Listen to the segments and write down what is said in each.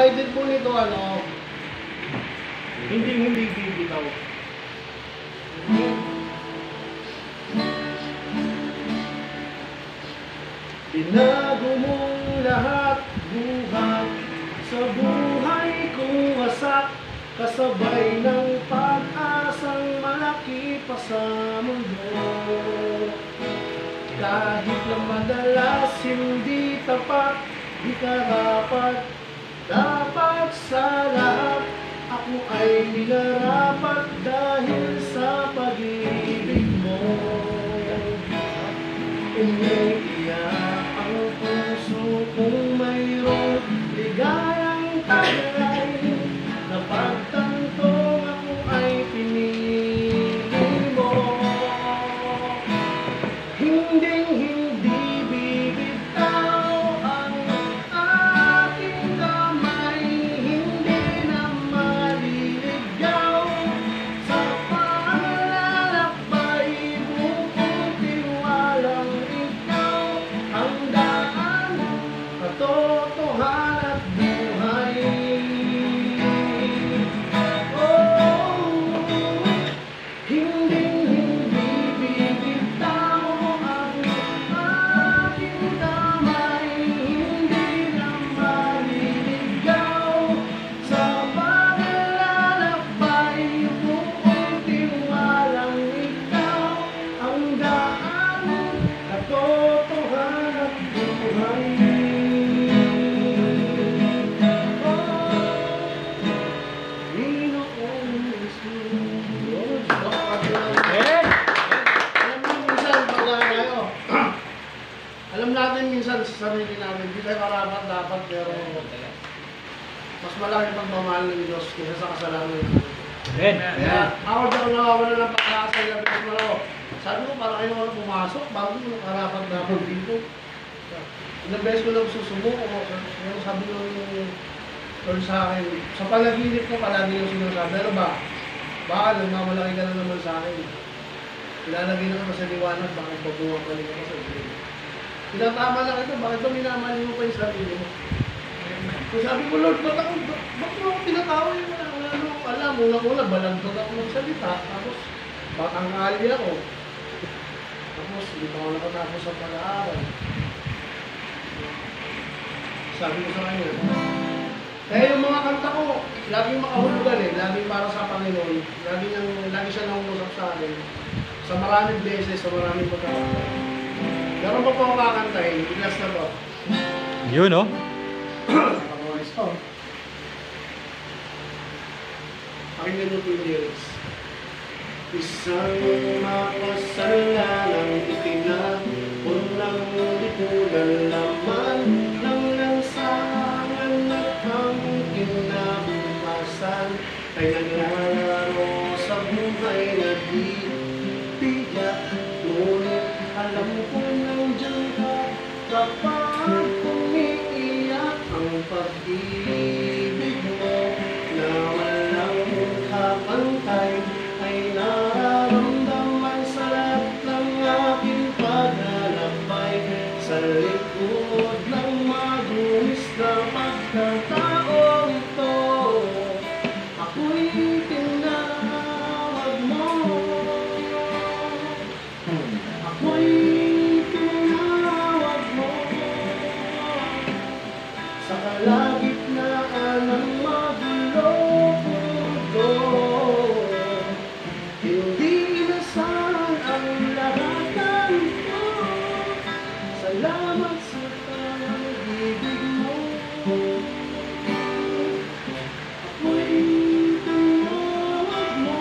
idol po nito, ano, hindi bibitaw. Binago mong lahat buhat sa buhay kong wasak, kasabay ng pag-asang malaki pa sa mundo. Kahit na madalas hindi tapat, di karapat, dapat sa lahat ako ay minarapat dahil sa pag-ibig mo. Umiiyak ang puso kung mayroong ligayang taglay, na pagtantong ako ay pinili mo. Hindi bibitaw ang aking kamay, hindi na maliligaw sa paglalakbay, bukod tiwalang ikaw ang daan, katotohanan at buhay. Hindi bibitaw ang aking kamay, hindi na maliligaw sa paglalakbay, buong tiwalang ikaw ang daan, katotohanan at buhay. Ginoong Jesus. Alam natin minsan sa sarili namin, hindi tayo karapat dapat, pero mas malaki pagmamahal ng Diyos kaysa sa kasalanan natin. Kaya ako daw nawawala ng pag-asa yung labas mo ako. Sabi ko, para kayo wala pumasok, bago mo karapat dapat dito. Ilang beses ko lang susubok, sabi ko yung Lord sa akin, sa panaginip ko, palagi yung sinasabi, ano ba? Baka nagmamalaki ka na naman sa akin. Ilalagay na ka sa liwanag, bakit pagbuwang ka rin ako sa Diyos. Tinatama na kita, bakit ba minamali mo pa yung sarili mo? So sabi ko, Lord, ba't mo ako tinatawa yung ano, alam, unang-una, balagtog ako magsalita, tapos batang ali ako. Tapos, hindi pa ako nakatapos sa pag-aaral. Sabi ko sa kanya, kaya yung mga kanta ko, laging makahulugan laging para sa Panginoon, lagi siya nangungusap sa akin, sa maraming beses, sa maraming pagkakataon. Meron pa po ako kakantahin, ilas na po. Yun, no? Pag-oris po. Pakinggan niyo po yung lyrics. Isang makasalanang itinapon ng lipunan, laman ng lansangan at ang kinabukasan ay naglalaro sa buhay na di tiyak. Ngunit alam ko nandiyan ka kapag umiiyak, ang pag-ibig mo na walang kapantay ay nararamdaman sa lahat ng aking paglalakbay. Sa likod ng madumis na pagkataong ito, ako'y tinawag mo. Ako'y tinawag mo sa kalagitnaan ng magulong mundo. Hindi inasahan ang lahat ng ito. Salamat sa pag-ibig mo. Ako'y tinawag mo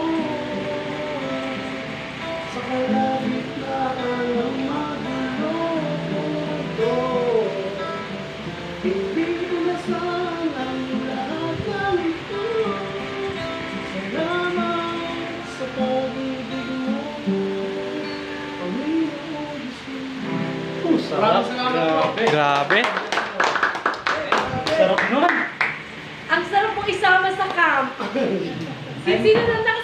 sa kalagitnaan ng magulong mundo. Hindi inasahan ang lahat ng ito. Salamat sa pag-ibig mo, Panginoon Jesus. Sarap. Grabe. Sarap nun. Ang sarap pong isama sa camp. Sino na